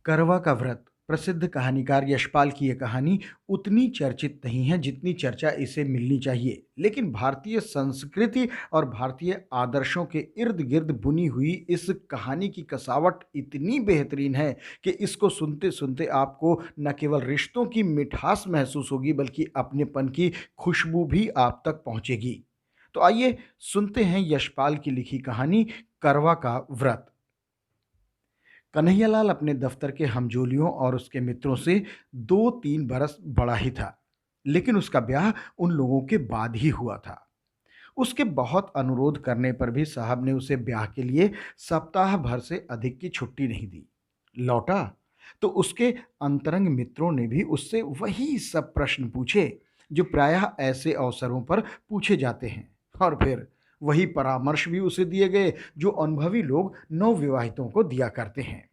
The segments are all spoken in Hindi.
करवा का व्रत प्रसिद्ध कहानीकार यशपाल की यह कहानी उतनी चर्चित नहीं है जितनी चर्चा इसे मिलनी चाहिए। लेकिन भारतीय संस्कृति और भारतीय आदर्शों के इर्द गिर्द बुनी हुई इस कहानी की कसावट इतनी बेहतरीन है कि इसको सुनते सुनते आपको न केवल रिश्तों की मिठास महसूस होगी बल्कि अपनेपन की खुशबू भी आप तक पहुंचेगी। तो आइए सुनते हैं यशपाल की लिखी कहानी करवा का व्रत। कन्हैयालाल अपने दफ्तर के हमजोलियों और उसके मित्रों से 2-3 बरस बड़ा ही था, लेकिन उसका ब्याह उन लोगों के बाद ही हुआ था। उसके बहुत अनुरोध करने पर भी साहब ने उसे ब्याह के लिए सप्ताह भर से अधिक की छुट्टी नहीं दी। लौटा तो उसके अंतरंग मित्रों ने भी उससे वही सब प्रश्न पूछे जो प्रायः ऐसे अवसरों पर पूछे जाते हैं, और फिर वही परामर्श भी उसे दिए गए जो अनुभवी लोग नवविवाहितों को दिया करते हैं।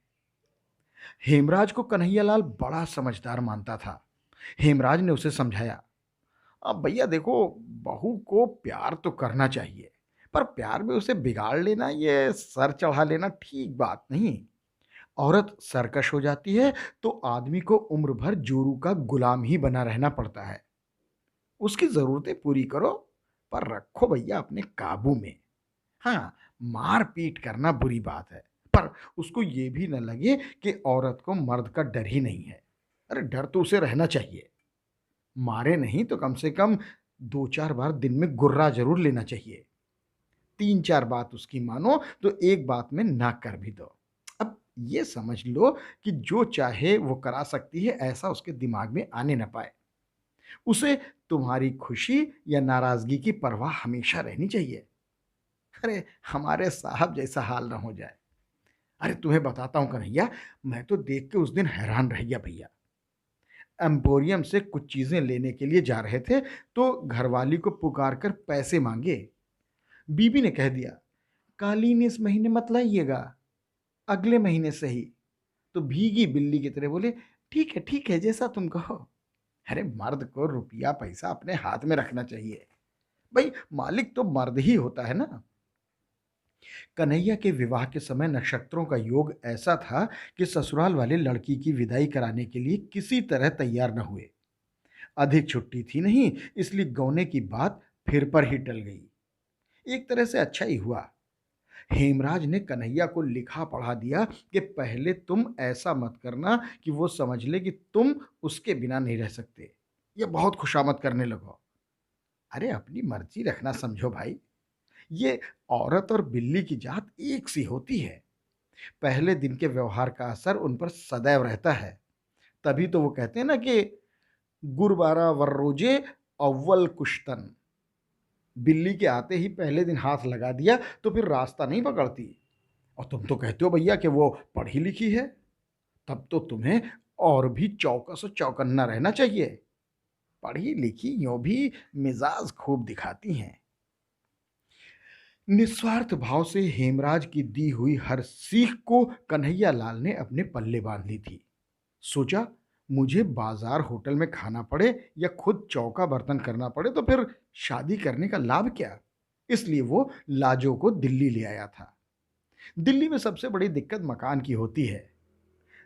हेमराज को कन्हैयालाल बड़ा समझदार मानता था। हेमराज ने उसे समझाया, अब भैया देखो, बहू को प्यार तो करना चाहिए, पर प्यार में उसे बिगाड़ लेना, ये सर चढ़ा लेना ठीक बात नहीं। औरत सरकश हो जाती है तो आदमी को उम्र भर जोरू का गुलाम ही बना रहना पड़ता है। उसकी जरूरतें पूरी करो, पर रखो भैया अपने काबू में। हाँ, मार पीट करना बुरी बात है, पर उसको ये भी न लगे कि औरत को मर्द का डर ही नहीं है। अरे डर तो उसे रहना चाहिए। मारे नहीं तो कम से कम 2-4 बार दिन में गुर्रा जरूर लेना चाहिए। 3-4 बात उसकी मानो तो एक बात में ना कर भी दो। अब ये समझ लो कि जो चाहे वो करा सकती है, ऐसा उसके दिमाग में आने न पाए। उसे तुम्हारी खुशी या नाराजगी की परवाह हमेशा रहनी चाहिए। अरे हमारे साहब जैसा हाल ना हो जाए। अरे तुम्हें बताता हूँ कन्हैया, मैं तो देख के उस दिन हैरान रह गया भैया। एम्पोरियम से कुछ चीजें लेने के लिए जा रहे थे तो घरवाली को पुकार कर पैसे मांगे। बीबी ने कह दिया, कालीन इस महीने मत लाइएगा, अगले महीने से ही। तो भीगी बिल्ली की तरह बोले, ठीक है जैसा तुम कहो। अरे मर्द को रुपया पैसा अपने हाथ में रखना चाहिए भाई, मालिक तो मर्द ही होता है ना। कन्हैया के विवाह के समय नक्षत्रों का योग ऐसा था कि ससुराल वाले लड़की की विदाई कराने के लिए किसी तरह तैयार न हुए। अधिक छुट्टी थी नहीं, इसलिए गौने की बात फिर पर ही टल गई। एक तरह से अच्छा ही हुआ। हेमराज ने कन्हैया को लिखा पढ़ा दिया कि पहले तुम ऐसा मत करना कि वो समझ ले कि तुम उसके बिना नहीं रह सकते, या बहुत खुशामद करने लगो। अरे अपनी मर्जी रखना समझो भाई। ये औरत और बिल्ली की जात एक सी होती है। पहले दिन के व्यवहार का असर उन पर सदैव रहता है। तभी तो वो कहते हैं ना कि गुरबारा वर्रोजे अव्वल कुश्तन। बिल्ली के आते ही पहले दिन हाथ लगा दिया तो फिर रास्ता नहीं पकड़ती। और तुम तो कहते हो भैया कि वो पढ़ी लिखी है, तब तो तुम्हें और भी चौकस और चौकन्ना रहना चाहिए। पढ़ी लिखी यूं भी मिजाज खूब दिखाती हैं। निस्वार्थ भाव से हेमराज की दी हुई हर सीख को कन्हैया लाल ने अपने पल्ले बांध ली थी। सोचा, मुझे बाजार होटल में खाना पड़े या खुद चौका बर्तन करना पड़े तो फिर शादी करने का लाभ क्या। इसलिए वो लाजो को दिल्ली ले आया था। दिल्ली में सबसे बड़ी दिक्कत मकान की होती है।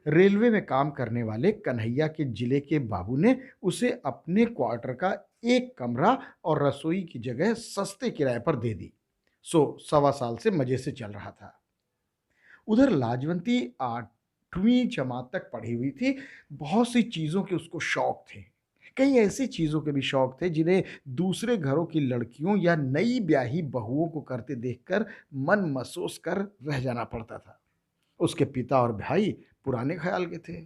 रेलवे में काम करने वाले कन्हैया के जिले के बाबू ने उसे अपने क्वार्टर का एक कमरा और रसोई की जगह सस्ते किराए पर दे दी। सो 1.25 साल से मजे से चल रहा था। उधर लाजवंती 8वीं जमात तक पढ़ी हुई थी। बहुत सी चीज़ों के उसको शौक थे। कई ऐसी चीज़ों के भी शौक थे जिन्हें दूसरे घरों की लड़कियों या नई ब्याही बहुओं को करते देखकर मन महसूस कर रह जाना पड़ता था। उसके पिता और भाई पुराने ख्याल के थे।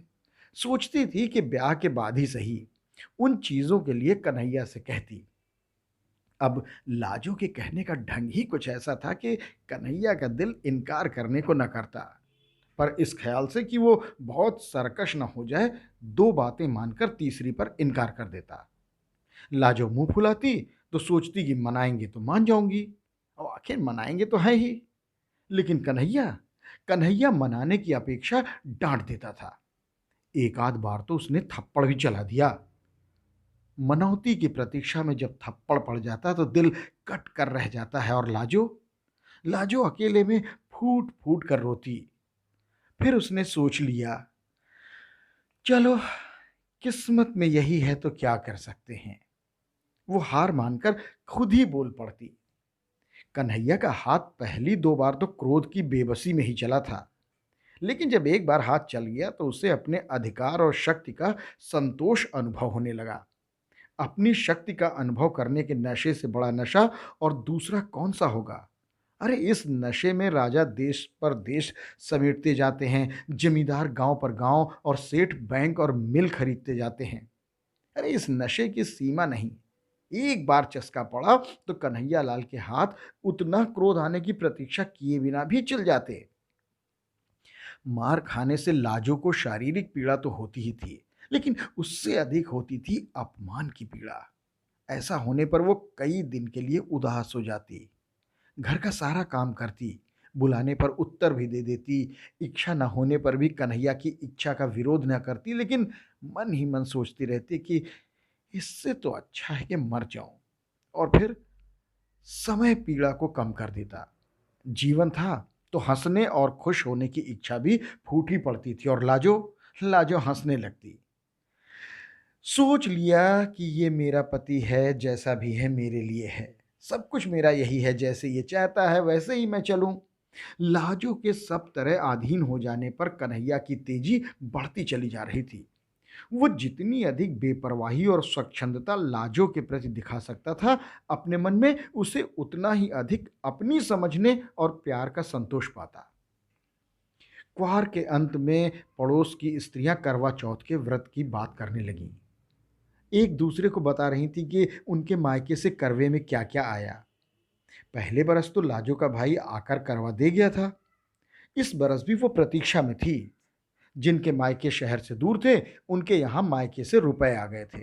सोचती थी कि ब्याह के बाद ही सही उन चीज़ों के लिए कन्हैया से कहती। अब लाजो के कहने का ढंग ही कुछ ऐसा था कि कन्हैया का दिल इनकार करने को न करता, पर इस ख्याल से कि वो बहुत सरकश न हो जाए, 2 बातें मानकर तीसरी पर इनकार कर देता। लाजो मुंह फुलाती तो सोचती कि मनाएंगे तो मान जाऊंगी, और आखिर मनाएंगे तो है ही। लेकिन कन्हैया कन्हैया मनाने की अपेक्षा डांट देता था। एक आध बार तो उसने थप्पड़ भी चला दिया। मनौती की प्रतीक्षा में जब थप्पड़ पड़ जाता तो दिल कट कर रह जाता है, और लाजो लाजो अकेले में फूट फूट कर रोती। फिर उसने सोच लिया, चलो, किस्मत में यही है तो क्या कर सकते हैं। वो हार मानकर खुद ही बोल पड़ती। कन्हैया का हाथ पहली दो बार तो क्रोध की बेबसी में ही चला था, लेकिन जब एक बार हाथ चल गया तो उसे अपने अधिकार और शक्ति का संतोष अनुभव होने लगा। अपनी शक्ति का अनुभव करने के नशे से बड़ा नशा और दूसरा कौन सा होगा। अरे इस नशे में राजा देश पर देश समेटते जाते हैं, जमींदार गांव पर गांव और सेठ बैंक और मिल खरीदते जाते हैं। अरे इस नशे की सीमा नहीं। एक बार चस्का पड़ा तो कन्हैया लाल के हाथ उतना क्रोध आने की प्रतीक्षा किए बिना भी चल जाते। मार खाने से लाजो को शारीरिक पीड़ा तो होती ही थी, लेकिन उससे अधिक होती थी अपमान की पीड़ा। ऐसा होने पर वो कई दिन के लिए उदास हो जाती, घर का सारा काम करती, बुलाने पर उत्तर भी दे देती, इच्छा न होने पर भी कन्हैया की इच्छा का विरोध न करती, लेकिन मन ही मन सोचती रहती कि इससे तो अच्छा है कि मर जाऊं। और फिर समय पीड़ा को कम कर देता। जीवन था तो हंसने और खुश होने की इच्छा भी फूटी पड़ती थी, और लाजो लाजो हंसने लगती। सोच लिया कि ये मेरा पति है, जैसा भी है मेरे लिए है, सब कुछ मेरा यही है, जैसे ये चाहता है वैसे ही मैं चलूं। लाजो के सब तरह अधीन हो जाने पर कन्हैया की तेजी बढ़ती चली जा रही थी। वो जितनी अधिक बेपरवाही और स्वच्छंदता लाजो के प्रति दिखा सकता था अपने मन में, उसे उतना ही अधिक अपनी समझने और प्यार का संतोष पाता। क्वार के अंत में पड़ोस की स्त्रियां करवा चौथ के व्रत की बात करने लगीं। एक दूसरे को बता रही थी कि उनके मायके से करवे में क्या क्या आया। पहले बरस तो लाजो का भाई आकर करवा दे गया था, इस बरस भी वो प्रतीक्षा में थी। जिनके मायके शहर से दूर थे, उनके यहाँ मायके से रुपए आ गए थे।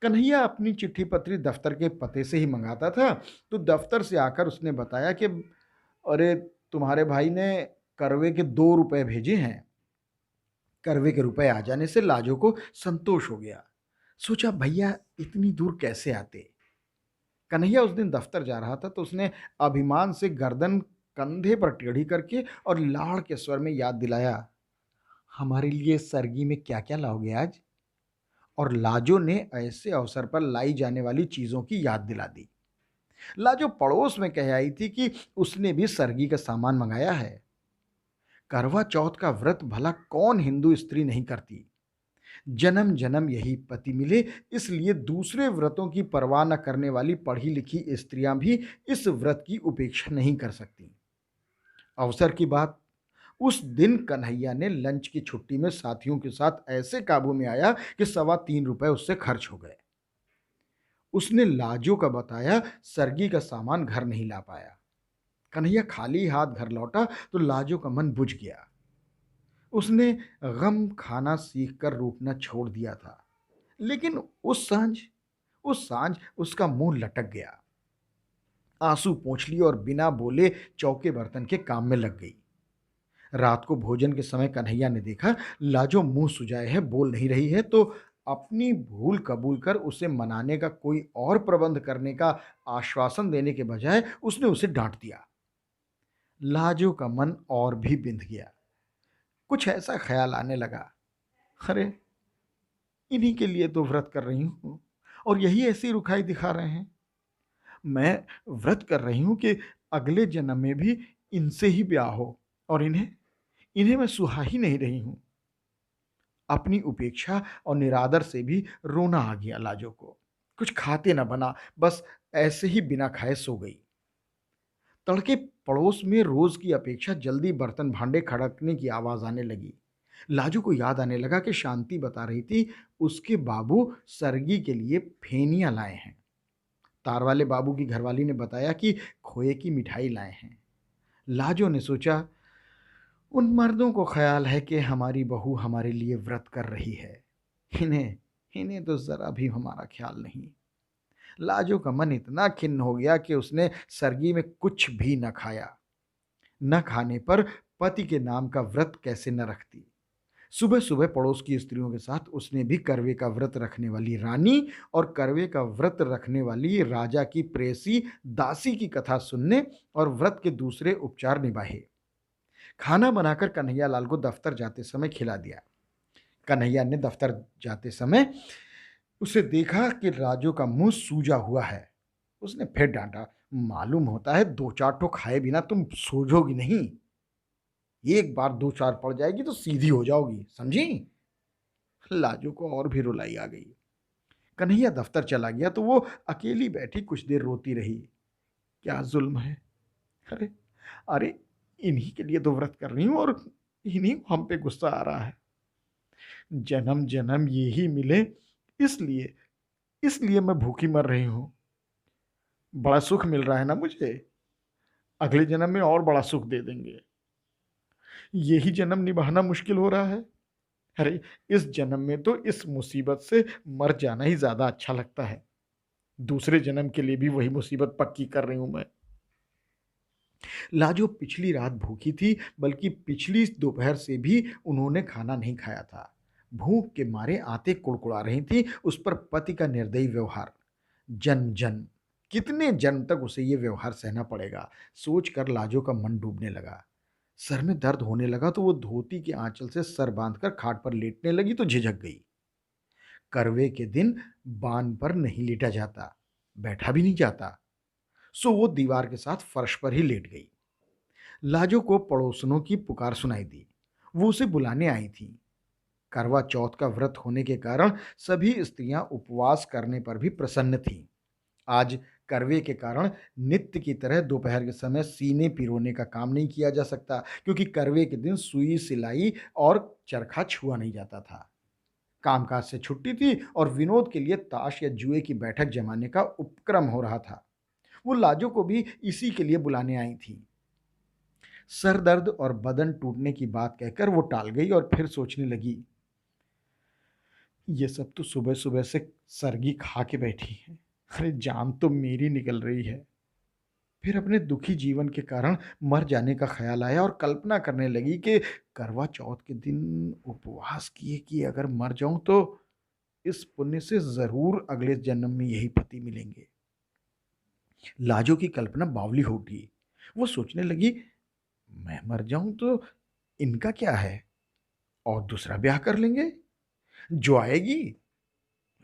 कन्हैया अपनी चिट्ठी पत्री दफ्तर के पते से ही मंगाता था, तो दफ्तर से आकर उसने बताया कि अरे, तुम्हारे भाई ने करवे के 2 रुपए भेजे हैं। करवे के रुपए आ जाने से लाजो को संतोष हो गया। सोचा भैया इतनी दूर कैसे आते। कन्हैया उस दिन दफ्तर जा रहा था तो उसने अभिमान से गर्दन कंधे पर टेढ़ी करके और लाड़ के स्वर में याद दिलाया, हमारे लिए सरगी में क्या क्या लाओगे आज। और लाजो ने ऐसे अवसर पर लाई जाने वाली चीजों की याद दिला दी। लाजो पड़ोस में कह आई थी कि उसने भी सरगी का सामान मंगाया है। करवा चौथ का व्रत भला कौन हिंदू स्त्री नहीं करती। जन्म जन्म यही पति मिले, इसलिए दूसरे व्रतों की परवाह न करने वाली पढ़ी लिखी स्त्रियां भी इस व्रत की उपेक्षा नहीं कर सकती। अवसर की बात, उस दिन कन्हैया ने लंच की छुट्टी में साथियों के साथ ऐसे काबू में आया कि 3.25 रुपए उससे खर्च हो गए। उसने लाजो का बताया सरगी का सामान घर नहीं ला पाया। कन्हैया खाली हाथ घर लौटा तो लाजो का मन बुझ गया। उसने गम खाना सीखकर रोकना छोड़ दिया था, लेकिन उस सांझ उसका मुंह लटक गया। आंसू पोंछ लिए और बिना बोले चौके बर्तन के काम में लग गई। रात को भोजन के समय कन्हैया ने देखा लाजो मुंह सुजाए है, बोल नहीं रही है, तो अपनी भूल कबूल कर उसे मनाने का कोई और प्रबंध करने का आश्वासन देने के बजाय उसने उसे डांट दिया। लाजो का मन और भी बिंध गया। कुछ ऐसा ख्याल आने लगा, अरे इन्हीं के लिए तो व्रत कर रही हूँ और यही ऐसी रुखाई दिखा रहे हैं। मैं व्रत कर रही हूँ कि अगले जन्म में भी इनसे ही ब्याह हो, और इन्हें इन्हें मैं सुहा ही नहीं रही हूँ। अपनी उपेक्षा और निरादर से भी रोना आ गया लाजो को। कुछ खाते न बना, बस ऐसे ही बिना खाए सो गई। तड़के पड़ोस में रोज की अपेक्षा जल्दी बर्तन भांडे खड़कने की आवाज आने लगी। लाजू को याद आने लगा कि शांति बता रही थी उसके बाबू सरगी के लिए फेनियां लाए हैं। तार वाले बाबू की घरवाली ने बताया कि खोए की मिठाई लाए हैं। लाजो ने सोचा, उन मर्दों को ख्याल है कि हमारी बहू हमारे लिए व्रत कर रही है, इन्हें इन्हें तो जरा भी हमारा ख्याल नहीं। लाजो का मन इतना खिन्न हो गया कि उसने सरगी में कुछ भी न खाया। न खाने पर पति के नाम का व्रत कैसे न रखती। सुबह सुबह पड़ोस की स्त्रियों के साथ उसने भी करवे का व्रत रखने वाली रानी और करवे का व्रत रखने वाली राजा की प्रेसी दासी की कथा सुनने और व्रत के दूसरे उपचार निभाए। खाना बनाकर कन्हैया लाल को दफ्तर जाते समय खिला दिया। कन्हैया ने दफ्तर जाते समय उसे देखा कि राजू का मुंह सूजा हुआ है। उसने फिर डांटा, मालूम होता है दो चार ठो खाए बिना तुम सूझोगी नहीं। एक बार दो चार पड़ जाएगी तो सीधी हो जाओगी, समझी? लाजू को और भी रुलाई आ गई। कन्हैया दफ्तर चला गया तो वो अकेली बैठी कुछ देर रोती रही। क्या जुल्म है! अरे अरे, इन्हीं के लिए तो व्रत कर रही हूं और इन्हीं को हम पे गुस्सा आ रहा है। जन्म जन्म ये ही मिले, इसलिए इसलिए मैं भूखी मर रही हूं। बड़ा सुख मिल रहा है ना मुझे, अगले जन्म में और बड़ा सुख दे देंगे। यही जन्म निभाना मुश्किल हो रहा है। अरे, इस जन्म में तो इस मुसीबत से मर जाना ही ज्यादा अच्छा लगता है। दूसरे जन्म के लिए भी वही मुसीबत पक्की कर रही हूं मैं। लाजो पिछली रात भूखी थी, बल्कि पिछली दोपहर से भी उन्होंने खाना नहीं खाया था। भूख के मारे आंतें कुड़कुड़ा रही थी। उस पर पति का निर्दयी व्यवहार। जन्म जन्म, कितने जन्म तक उसे ये व्यवहार सहना पड़ेगा, सोचकर लाजो का मन डूबने लगा। सर में दर्द होने लगा तो वो धोती के आंचल से सर बांधकर खाट पर लेटने लगी तो झिझक गई। करवे के दिन बान पर नहीं लेटा जाता, बैठा भी नहीं जाता। सो वो दीवार के साथ फर्श पर ही लेट गई। लाजो को पड़ोसनों की पुकार सुनाई दी। वो उसे बुलाने आई थी। करवा चौथ का व्रत होने के कारण सभी स्त्रियां उपवास करने पर भी प्रसन्न थीं। आज करवे के कारण नित्य की तरह दोपहर के समय सीने पिरोने का काम नहीं किया जा सकता, क्योंकि करवे के दिन सुई सिलाई और चरखा छुआ नहीं जाता था। कामकाज से छुट्टी थी और विनोद के लिए ताश या जुए की बैठक जमाने का उपक्रम हो रहा था। वो लाजो को भी इसी के लिए बुलाने आई थी। सर दर्द और बदन टूटने की बात कहकर वो टाल गई और फिर सोचने लगी, ये सब तो सुबह सुबह से सरगी खा के बैठी है। अरे, जान तो मेरी निकल रही है। फिर अपने दुखी जीवन के कारण मर जाने का ख्याल आया और कल्पना करने लगी कि करवा चौथ के दिन उपवास किए कि अगर मर जाऊं तो इस पुण्य से जरूर अगले जन्म में यही पति मिलेंगे। लाजो की कल्पना बावली हो उठी। वो सोचने लगी, मैं मर जाऊं तो इनका क्या है, और दूसरा ब्याह कर लेंगे। जो आएगी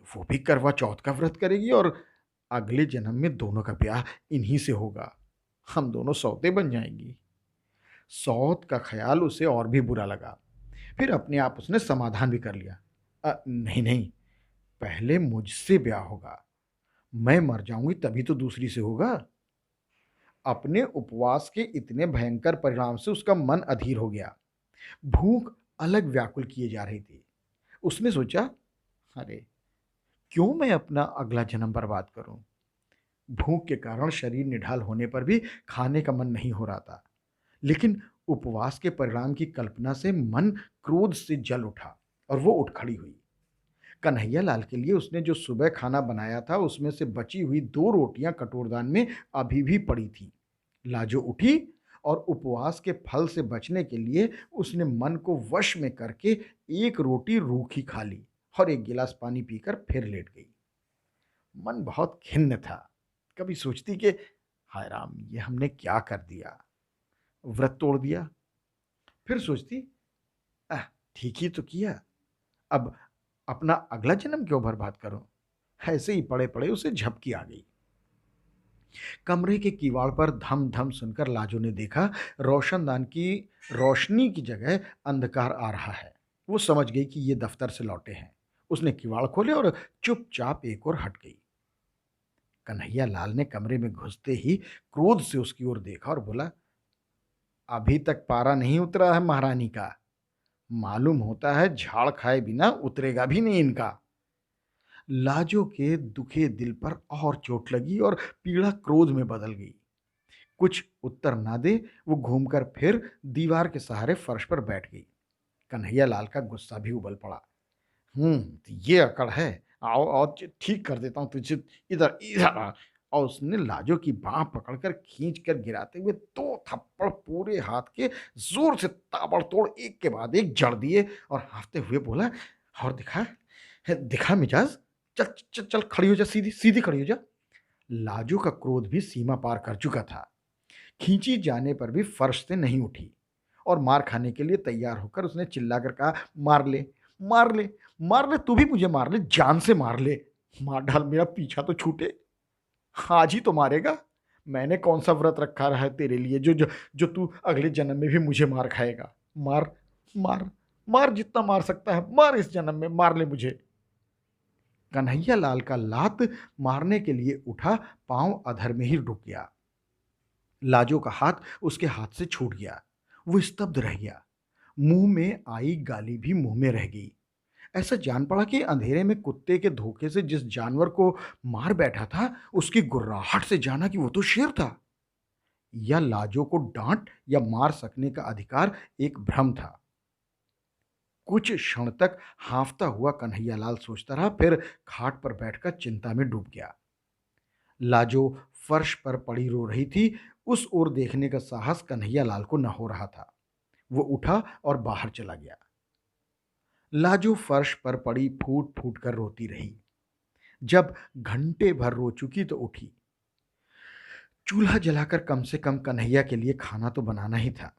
वो भी करवा चौथ का व्रत करेगी और अगले जन्म में दोनों का ब्याह इन्हीं से होगा। हम दोनों सौते बन जाएंगी। सौत का ख्याल उसे और भी बुरा लगा। फिर अपने आप उसने समाधान भी कर लिया, नहीं नहीं, पहले मुझसे ब्याह होगा। मैं मर जाऊंगी तभी तो दूसरी से होगा। अपने उपवास के इतने भयंकर परिणाम से उसका मन अधीर हो गया। भूख अलग व्याकुल किए जा रही थी। उसने सोचा, अरे, क्यों मैं अपना अगला जन्म बर्बाद करूं। भूख के कारण शरीर निढाल होने पर भी खाने का मन नहीं हो रहा था, लेकिन उपवास के परिणाम की कल्पना से मन क्रोध से जल उठा और वो उठ खड़ी हुई। कन्हैया लाल के लिए उसने जो सुबह खाना बनाया था उसमें से बची हुई दो रोटियां कटोरदान में अभी भी पड़ी थी। लाजो उठी और उपवास के फल से बचने के लिए उसने मन को वश में करके एक रोटी रूखी खा ली और एक गिलास पानी पीकर फिर लेट गई। मन बहुत खिन्न था। कभी सोचती कि हाय राम, ये हमने क्या कर दिया, व्रत तोड़ दिया। फिर सोचती, आह, ठीक ही तो किया। अब अपना अगला जन्म क्यों बर्बाद करूं। ऐसे ही पड़े पड़े उसे झपकी आ गई। कमरे के किवाड़ पर धम धम सुनकर लाजो ने देखा, रोशनदान की रोशनी की जगह अंधकार आ रहा है। वो समझ गई कि ये दफ्तर से लौटे हैं। उसने किवाड़ खोले और चुपचाप एक और हट गई। कन्हैया लाल ने कमरे में घुसते ही क्रोध से उसकी ओर देखा और बोला, अभी तक पारा नहीं उतरा है महारानी का। मालूम होता है झाड़ खाए बिना उतरेगा भी नहीं इनका। लाजो के दुखे दिल पर और चोट लगी और पीड़ा क्रोध में बदल गई। कुछ उत्तर ना दे वो घूमकर फिर दीवार के सहारे फर्श पर बैठ गई। कन्हैया लाल का गुस्सा भी उबल पड़ा। तो ये अकड़ है, आओ आओ, ठीक कर देता हूँ तुझे, इधर इधर आ। और उसने लाजो की बाह पकड़कर खींच कर गिराते हुए दो थप्पड़ पूरे हाथ के जोर से ताबड़तोड़ एक के बाद एक जड़ दिए और हांफते हुए बोला, और दिखा, दिखा मिजाज, चल चल चल, खड़ी हो जा, सीधी सीधी खड़ी हो जा। लाजो का क्रोध भी सीमा पार कर चुका था। खींची जाने पर भी फर्श से नहीं उठी और मार खाने के लिए तैयार होकर उसने चिल्लाकर कहा, मार ले, मार ले, मार ले, तू भी मुझे मार ले, जान से मार ले, मार डाल, मेरा पीछा तो छूटे। आज ही तो मारेगा। मैंने कौन सा व्रत रखा है तेरे लिए जो जो जो तू अगले जन्म में भी मुझे मार खाएगा। मार, मार, मार, जितना मार सकता है मार, इस जन्म में मार ले मुझे। कन्हैया लाल का लात मारने के लिए उठा, पांव अधर में ही रुक गया। लाजो का हाथ उसके हाथ से छूट गया। वो स्तब्ध रह गया। मुंह में आई गाली भी मुंह में रह गई। ऐसा जान पड़ा कि अंधेरे में कुत्ते के धोखे से जिस जानवर को मार बैठा था, उसकी गुर्राहट से जाना कि वो तो शेर था। या लाजो को डांट या मार सकने का अधिकार एक भ्रम था। कुछ क्षण तक हांफता हुआ कन्हैयालाल सोचता रहा, फिर खाट पर बैठकर चिंता में डूब गया। लाजो फर्श पर पड़ी रो रही थी। उस ओर देखने का साहस कन्हैयालाल को न हो रहा था। वो उठा और बाहर चला गया। लाजो फर्श पर पड़ी फूट फूट कर रोती रही। जब घंटे भर रो चुकी तो उठी। चूल्हा जलाकर कम से कम कन्हैया के लिए खाना तो बनाना ही था।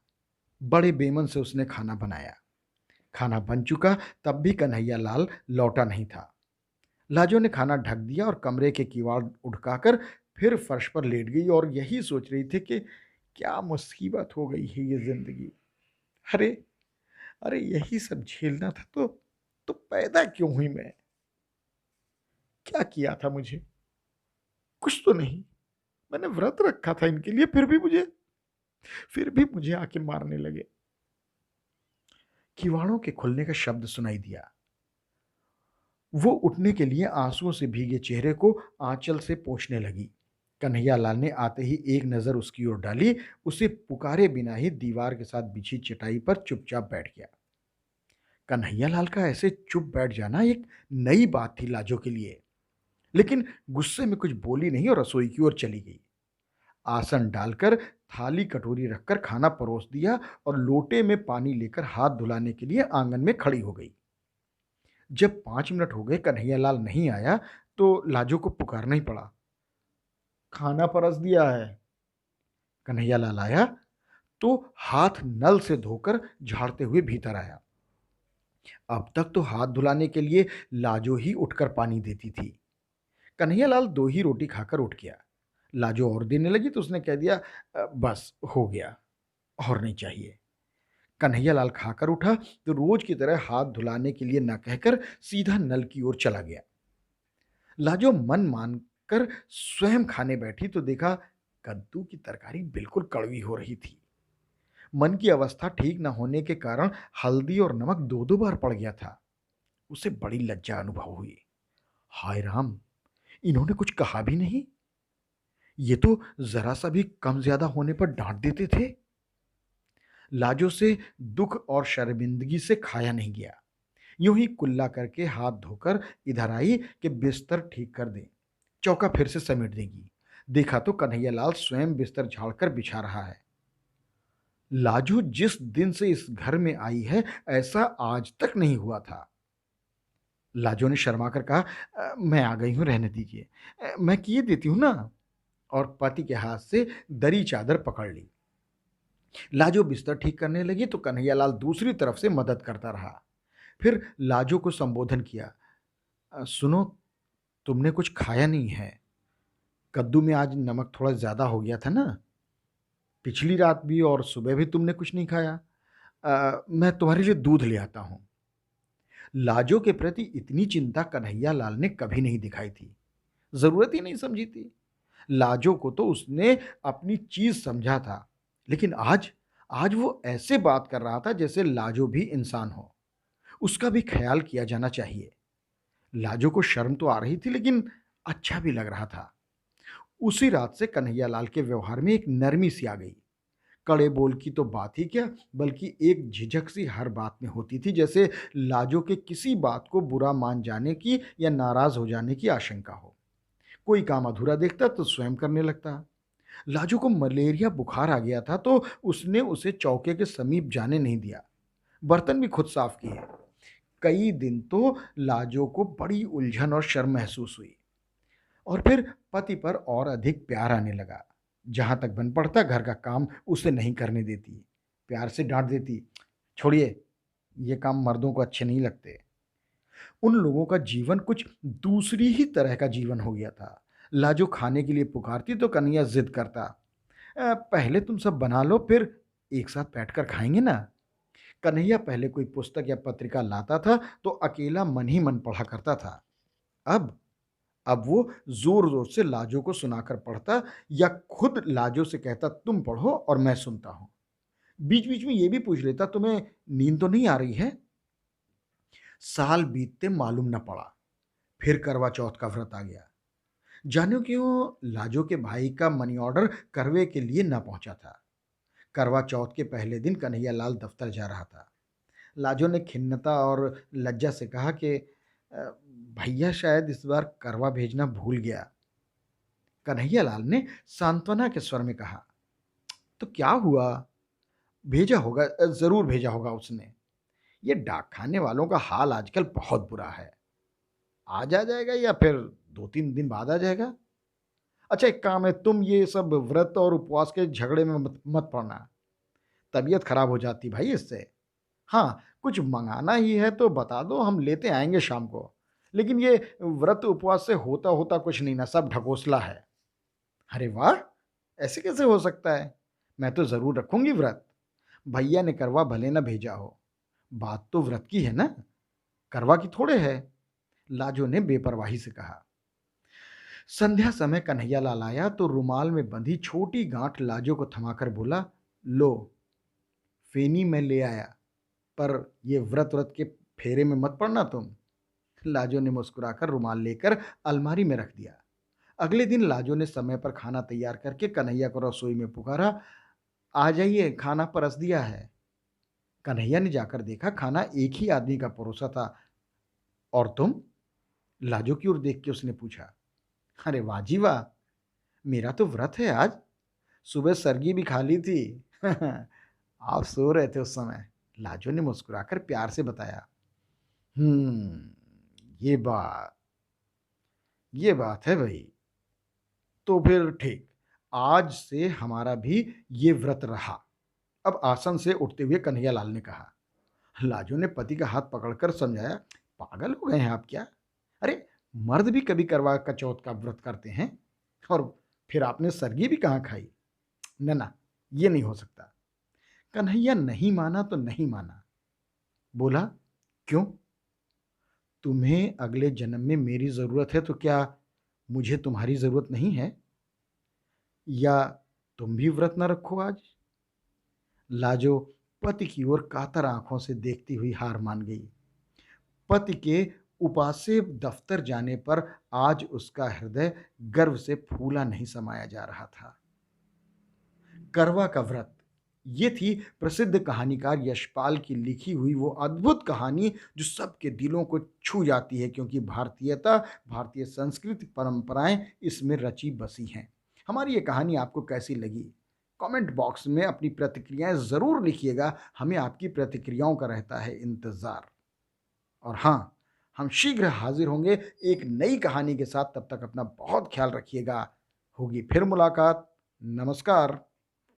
बड़े बेमन से उसने खाना बनाया। खाना बन चुका, तब भी कन्हैया लाल लौटा नहीं था। लाजो ने खाना ढक दिया और कमरे के किवाड़ उड़काकर फिर फर्श पर लेट गई और यही सोच रही थी कि क्या मुसीबत हो गई है ये जिंदगी। अरे, अरे, यही सब झेलना था तो पैदा क्यों हुई मैं? क्या किया था मुझे? कुछ तो नहीं। मैंने व्रत रखा था इनके लिए, फिर भी मुझे आके मारने लगे। किवाड़ों के खुलने का शब्द सुनाई दिया। वो उठने के लिए आंसुओं से भीगे चेहरे को आंचल से पोंछने लगी। कन्हैयालाल ने आते ही एक नज़र उसकी ओर डाली। उसे पुकारे बिना ही दीवार के साथ बिछी चटाई पर चुपचाप बैठ गया। कन्हैयालाल का ऐसे चुप बैठ जाना एक नई बात थी लाजो के लिए, लेकिन गुस्से में कुछ बोली नहीं और रसोई की ओर चली गई। आसन डालकर थाली कटोरी रखकर खाना परोस दिया और लोटे में पानी लेकर हाथ धुलाने के लिए आंगन में खड़ी हो गई। जब 5 मिनट हो गए कन्हैयालाल नहीं आया तो लाजो को पुकारना ही पड़ा। खाना परस दिया है। कन्हैयालाल आया तो हाथ नल से धोकर झाड़ते हुए भीतर आया। अब तक तो हाथ धुलाने के लिए लाजो ही उठकर पानी देती थी। कन्हैयालाल 2 ही रोटी खाकर उठ गया। लाजो और देने लगी तो उसने कह दिया, बस हो गया, और नहीं चाहिए।" कन्हैयालाल खाकर उठा तो रोज की तरह हाथ धुलाने के लिए न कहकर सीधा नल की ओर चला गया। लाजो मन मानकर स्वयं खाने बैठी तो देखा कद्दू की तरकारी बिल्कुल कड़वी हो रही थी। मन की अवस्था ठीक न होने के कारण हल्दी और नमक 2-2 बार पड़ गया था। उसे बड़ी लज्जा अनुभव हुई। हाय राम! इन्होंने कुछ कहा भी नहीं। ये तो जरा सा भी कम ज्यादा होने पर डांट देते थे। लाजो से दुख और शर्मिंदगी से खाया नहीं गया। यूं ही कुल्ला करके हाथ धोकर इधर आई कि बिस्तर ठीक कर दे, चौका फिर से समेट देगी। देखा तो कन्हैयालाल स्वयं बिस्तर झाड़कर बिछा रहा है। लाजो जिस दिन से इस घर में आई है ऐसा आज तक नहीं हुआ था। लाजो ने शर्मा कर कहा, मैं आ गई हूं, रहने दीजिए, मैं किए देती हूं ना।" और पति के हाथ से दरी चादर पकड़ ली। लाजो बिस्तर ठीक करने लगी तो कन्हैयालाल दूसरी तरफ से मदद करता रहा। फिर लाजो को संबोधन किया, सुनो, तुमने कुछ खाया नहीं है। कद्दू में आज नमक थोड़ा ज्यादा हो गया था ना। पिछली रात भी और सुबह भी तुमने कुछ नहीं खाया। मैं तुम्हारे लिए दूध ले आता हूं। लाजो के प्रति इतनी चिंता कन्हैयालाल ने कभी नहीं दिखाई थी। जरूरत ही नहीं समझी थी। लाजो को तो उसने अपनी चीज समझा था, लेकिन आज आज वो ऐसे बात कर रहा था जैसे लाजो भी इंसान हो। उसका भी ख्याल किया जाना चाहिए। लाजो को शर्म तो आ रही थी, लेकिन अच्छा भी लग रहा था। उसी रात से कन्हैयालाल के व्यवहार में एक नरमी सी आ गई। कड़े बोल की तो बात ही क्या, बल्कि एक झिझक सी हर बात में होती थी, जैसे लाजो के किसी बात को बुरा मान जाने की या नाराज हो जाने की आशंका हो। कोई काम अधूरा देखता तो स्वयं करने लगता। लाजो को मलेरिया बुखार आ गया था तो उसने उसे चौके के समीप जाने नहीं दिया। बर्तन भी खुद साफ किए। कई दिन तो लाजो को बड़ी उलझन और शर्म महसूस हुई। और फिर पति पर और अधिक प्यार आने लगा। जहां तक बन पड़ता घर का काम उसे नहीं करने देती। प्यार से डांट देती, छोड़िए, ये काम मर्दों को अच्छे नहीं लगते। उन लोगों का जीवन कुछ दूसरी ही तरह का जीवन हो गया था। लाजो खाने के लिए पुकारती तो कन्हैया जिद करता, पहले तुम सब बना लो, फिर एक साथ बैठकर खाएंगे ना। कन्हैया पहले कोई पुस्तक या पत्रिका लाता था तो अकेला मन ही मन पढ़ा करता था। अब अब वो जोर-जोर से लाजो को सुनाकर पढ़ता या खुद लाजो से कहता, तुम पढ़ो और मैं सुनता हूँ। बीच-बीच में ये भी पूछ लेता, तुम्हें नींद तो नहीं आ रही है? साल बीतते मालूम न पड़ा। फिर करवा चौथ का व्रत आ गया। जानो क्यों लाजो के भाई का मनी ऑर्डर करवे के लिए न पहुंचा था। करवा चौथ के पहले दिन कन्हैया लाल दफ्तर जा रहा था। लाजो ने खिन्नता और लज्जा से कहा कि "अ, भैया शायद इस बार करवा भेजना भूल गया।" कन्हैया लाल ने सांत्वना के स्वर में कहा, तो क्या हुआ, भेजा होगा, जरूर भेजा होगा उसने। ये डाक खाने वालों का हाल आजकल बहुत बुरा है। आज आ जाएगा या फिर 2-3 दिन बाद आ जाएगा। अच्छा एक काम है, तुम ये सब व्रत और उपवास के झगड़े में मत मत पड़ना। तबीयत खराब हो जाती भाई इससे। हाँ, कुछ मंगाना ही है तो बता दो, हम लेते आएंगे शाम को। लेकिन ये व्रत उपवास से होता होता कुछ नहीं ना, सब ढकोसला है। अरे वाह! ऐसे कैसे हो सकता है? मैं तो ज़रूर रखूँगी व्रत। भैया ने करवा भले ना भेजा हो, बात तो व्रत की है ना, करवा की थोड़े है। लाजो ने बेपरवाही से कहा। संध्या समय कन्हैया लाल आया तो रुमाल में बंधी छोटी गांठ लाजो को थमाकर बोला, लो, फेनी मैं ले आया, पर ये व्रत व्रत के फेरे में मत पड़ना तुम। लाजो ने मुस्कुराकर रुमाल लेकर अलमारी में रख दिया। अगले दिन लाजो ने समय पर खाना तैयार करके कन्हैया को रसोई में पुकारा, आ जाइए, खाना परस दिया है। कन्हैया ने जाकर देखा खाना एक ही आदमी का परोसा था। और तुम? लाजो की ओर देख के उसने पूछा। अरे वाह जी वाह, मेरा तो व्रत है आज। सुबह सरगी भी खा ली थी। आप सो रहे थे उस समय, लाजो ने मुस्कुराकर प्यार से बताया। ये बात ये बात है भाई। तो फिर ठीक, आज से हमारा भी ये व्रत रहा। अब आसन से उठते हुए कन्हैया लाल ने कहा। लाजो ने पति का हाथ पकड़कर समझाया, पागल हो गए हैं आप क्या? अरे, मर्द भी कभी करवा का चौथ का व्रत करते हैं। और फिर आपने सरगी भी कहाँ खाई? ना ना, ये नहीं हो सकता। कन्हैया नहीं माना तो नहीं माना। बोला, क्यों? तुम्हें अगले जन्म में मेरी जरूरत है तो क्या मुझे तुम्हारी जरूरत नहीं है? या तुम भी व्रत न रखो आज? लाजो पति की ओर कातर आंखों से देखती हुई हार मान गई। पति के उपासे दफ्तर जाने पर आज उसका हृदय गर्व से फूला नहीं समाया जा रहा था। करवा का व्रत, ये थी प्रसिद्ध कहानीकार यशपाल की लिखी हुई वो अद्भुत कहानी जो सबके दिलों को छू जाती है, क्योंकि भारतीयता, भारतीय संस्कृति, परंपराएं इसमें रची बसी हैं। हमारी ये कहानी आपको कैसी लगी? कमेंट बॉक्स में अपनी प्रतिक्रियाएं ज़रूर लिखिएगा। हमें आपकी प्रतिक्रियाओं का रहता है इंतज़ार। और हाँ, हम शीघ्र हाजिर होंगे एक नई कहानी के साथ। तब तक अपना बहुत ख्याल रखिएगा। होगी फिर मुलाकात। नमस्कार।